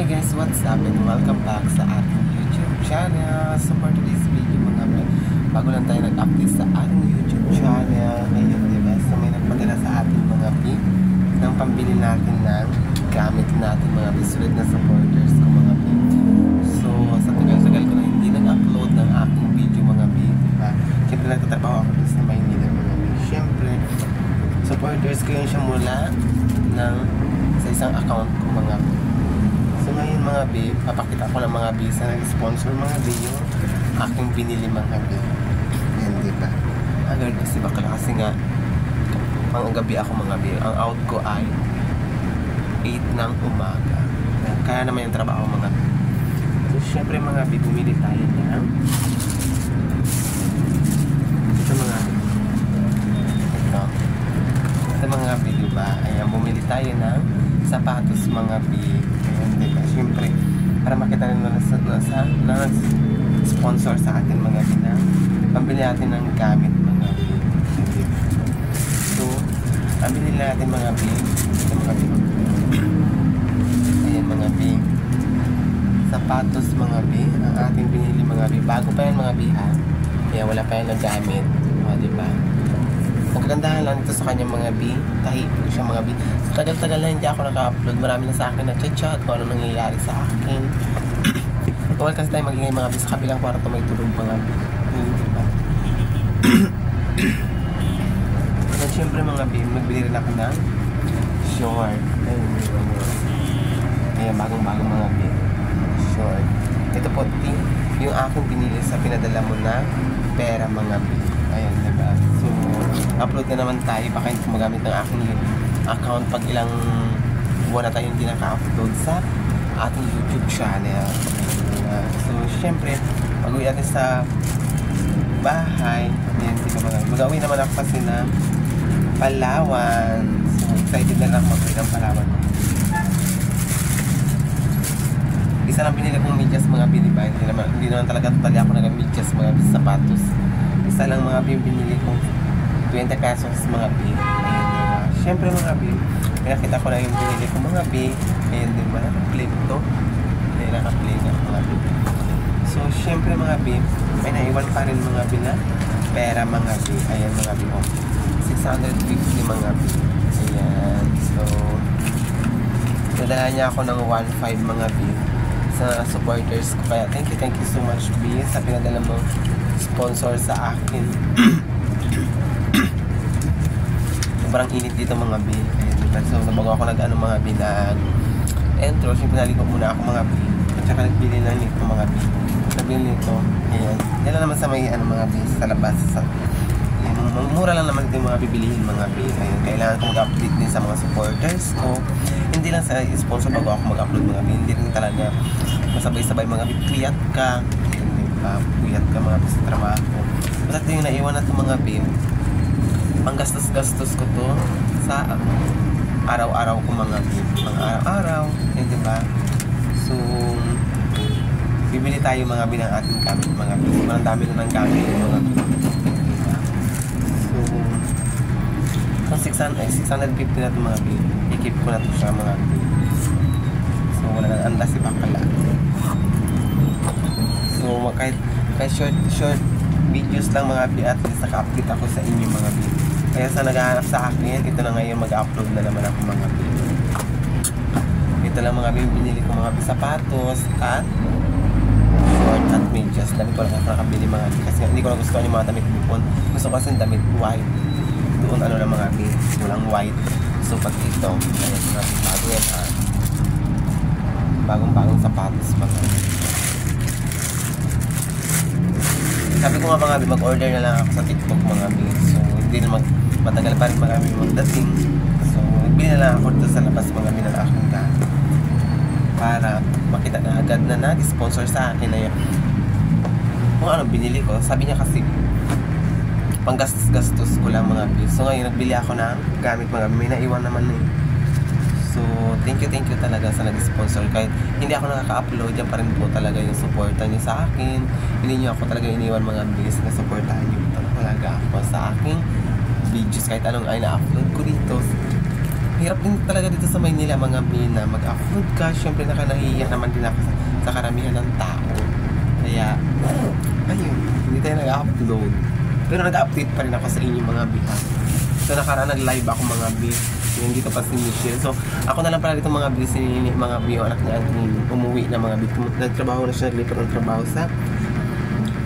guys, what's up and welcome back sa ating YouTube channel. So for today's video mga be, bago lang tayo nag-update sa ating YouTube channel ngayon, diba? So may nagpadala sa ating mga be ng pambili natin ng gamit natin mga be, sulit na supporters ko mga be. So sa tagal-tagal ko na hindi nag-upload ng aking video mga be, diba? Siyempre nagtatrabaho ako sa Maynila mga be. Siyempre supporters ko yun siya mula sa isang account ko mga be. So ngayon mga be, papakita ko ng mga be sa nag-sponsor mga be yung aking binili mga be. Yan diba? Agad kasi bakla kasi nga pang gabi ako mga be. Ang out ko ay 8 ng umaga. Kaya naman yung trabaho mga be. So syempre mga be, bumili tayo ng ito mga be. Ito mga be, diba? Ayan, bumili tayo ng sapatos mga be. Ayan, diba? Siyempre, para makita rin na sponsor sa atin mga be na pambili natin ng gamit mga be. So, pambili natin mga be. Ayan mga be. Sapatos mga be. Ang ating binili mga be. Bago pa yan mga be ha. Kaya wala pa yan na gamit. O, diba? Ang kagandahan lang dito sa kanyang mga B, tahimik ko siya mga B. Sa tagal-tagal na hindi ako naka-upload, marami na sa akin na chat-chat kung ano nangyayari sa akin. Tuwal kasi tayo magingay mga B sa kabilang kwarto may tulog mga B. Diba? At syempre mga B, magbili rin ako ng short. Ayan, bagong-bagong mga B. Short. Ito po, yung aking pinili sa pinadala mo na pera mga B. Ayan, diba? So, upload na naman tayo. Baka hindi magamit ng aking account pag ilang buwan na tayo hindi naka-upload sa ating YouTube channel. So, syempre, pag-uwi natin sa bahay, ayan, diba mga mag-uwi naman ako kasi na Palawan. So, excited na lang mag-uwi ng Palawan. Isa lang binili kong medyas mga biniba. Hindi naman talaga totally ako nag-medyas mga sapatos. Isa lang mga binili kong 20 pesos mga B. Ayan, syempre mga B, pinakita ko na yung binili kong mga B. Ayan din ba, naka-clip to. Ayan, naka-play na mga B. So syempre mga B, may naiwan pa rin mga B na pera mga B. Ayan mga B, oh, 650 mga B. Ayan, so nadala niya ako ng 1.5 mga B sa supporters ko. Kaya thank you so much B sa pinadala mo sponsor sa akin. Sobrang init dito mga B. Ayan, so nabago ako nag-ano mga B na intro. Siyempre naligo muna ako mga B. At saka nagbili lang nito mga B. Nagbili nito. Ayan. Yan lang naman sa may ano mga B sa labas. Ayan, mura lang naman ito yung mga bibilihin mga B. Ayan, kailangan ko mag-update din sa mga supporters ko. Hindi lang sa sponsor bago ako mag-upload mga B. Hindi rin talaga masabay-sabay mga B. Kuyat ka. Puyat ka mga sa trabaho. Basta ito yung naiwan na ito mga B. Panggastos-gastos ko to sa araw-araw ko mga B. Mga araw-araw. Yan diba? So, bibili tayo mga B ng ating gamit mga B. So, ang dami na ng gamit mga B. Diba? So, 650 na ito mga B. I-keep ko na ito siya mga B. So, wala nang andas si bakala. So, kahit short videos lang mga B, at least naka-update ako sa inyo mga B. Kaya sa naghahanap sa akin, ito na ngayon mag-upload na naman ako mga B. Ito lang mga B, binili ko mga B, sapatos at short at medyas. Damit ko lang ako nakabili mga B kasi hindi ko na gusto yung mga damit bukon. Gusto ko kasi damit white. Doon ano lang mga B, walang white. So pag ito, ayan mga B, bago yan bagong sapatos mga B. Sabi ko nga mga B, mag-order na lang ako sa TikTok mga B. So, hindi na matagal pa rin marami magdating. So, nagbili na lang ako dito sa labas mga B ng aking gamit. Para makita na agad na nag-sponsor sa akin na yun. Kung ano binili ko, sabi niya kasi panggastos ko lang mga B. So, ngayon nagbili ako ng gamit mga B. May naiwan naman eh. So, thank you talaga sa nag-sponsor. Kahit hindi ako nakaka-upload, yan pa rin po talaga yung supportan niyo sa akin. Hindi niyo ako talaga iniwan mga bis na supportahan niyo talaga ako sa aking videos. Kahit anong ay na-upload ko dito. hirap din talaga dito sa Maynila mga Bina mag-upload ka. Syempre nakanahiya naman din ako sa karamihan ng tao. Kaya ayun, hindi tayo nag-upload. Pero nag-update pa rin ako sa inyo mga Bina. So nakaraan nag-live ako mga B. Yung dito pa si Michelle. So ako na lang pala dito mga B, si mga B, yung anak ni Anthony umuwi na mga B. Nagtrabaho na siya, naglipat ng trabaho sa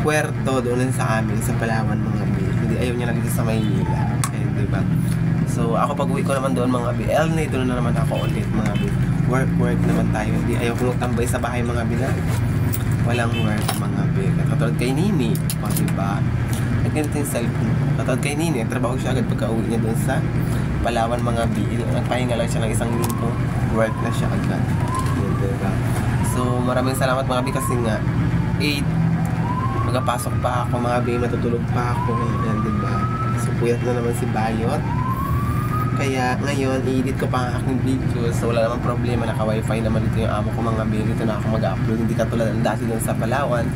Puerto, doon sa amin, sa Palawan mga B. Hindi ayaw niya na dito sa Maynila. Ayun, diba? So ako pag uwi ko naman doon mga B, doon na naman ako ulit mga B. Work naman tayo. Hindi ayaw ko tambay sa bahay mga B na walang work mga B. Katulad kay Nini, diba? At ganito yung cellphone. Katulad kay Nini, trabaho siya agad pagka uwi niya doon sa Palawan mga B. Nagpahinga lang siya ng isang linggo, work na siya agad. Yun, diba? So maraming salamat mga B kasi nga 8 magapasok pa ako mga B, matutulog pa ako. Yan, diba? So puyat na naman si Bayot. Kaya ngayon, i-edit ko pa ang aking video. So wala namang problema, naka-wifi naman dito yung amo ko mga B. Dito na ako mag-upload. Hindi katulad ng dati doon sa Palawan.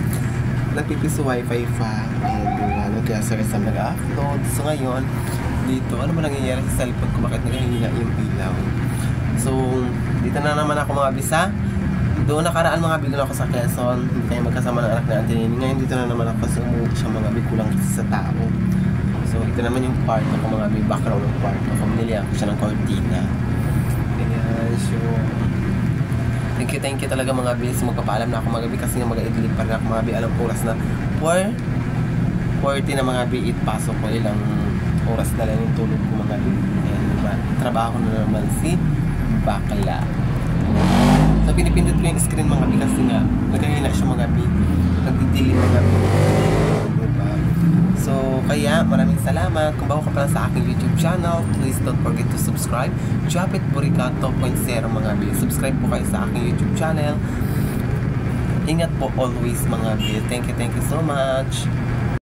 Nagpipis wifi pa. Ayan, diba? Kaya sa mag-upload. So ngayon, dito, ano ba nangyayari sa cellphone ko? Bakit nagahihina yung ilaw? So, dito na naman ako mga bisa. Doon nakaraan mga bi, doon ako sa Quezon. Hindi tayo magkasama ng anak na Anthony. Ngayon dito na naman ako kasi umuwi siya mga bi, kulang kasi sa tao. So, ito naman yung kwarto ko mga bi, background ng kwarto ko. Binili ako siya ng cortina. Ganyan, so thank you talaga mga bi. So, magpapaalam na ako mga bi kasi nga mag-idlip pa rin ako mga bi. Alam oras na 4:40 na mga bi, pasok ko ilang oras na lang yung tulog ko mga bi. Ayan, diba? Trabaho na naman si Bakla. So pinipindot ko yung screen mga bi kasi nga nagahila siya mga bi. Nagdidilim mga bi. Diba? So kaya maraming salamat. Kung bago ka pala sa aking YouTube channel, please don't forget to subscribe. Japet Burica 2.0 mga bi. Subscribe po kayo sa aking YouTube channel. Ingat po always mga bi. Thank you so much.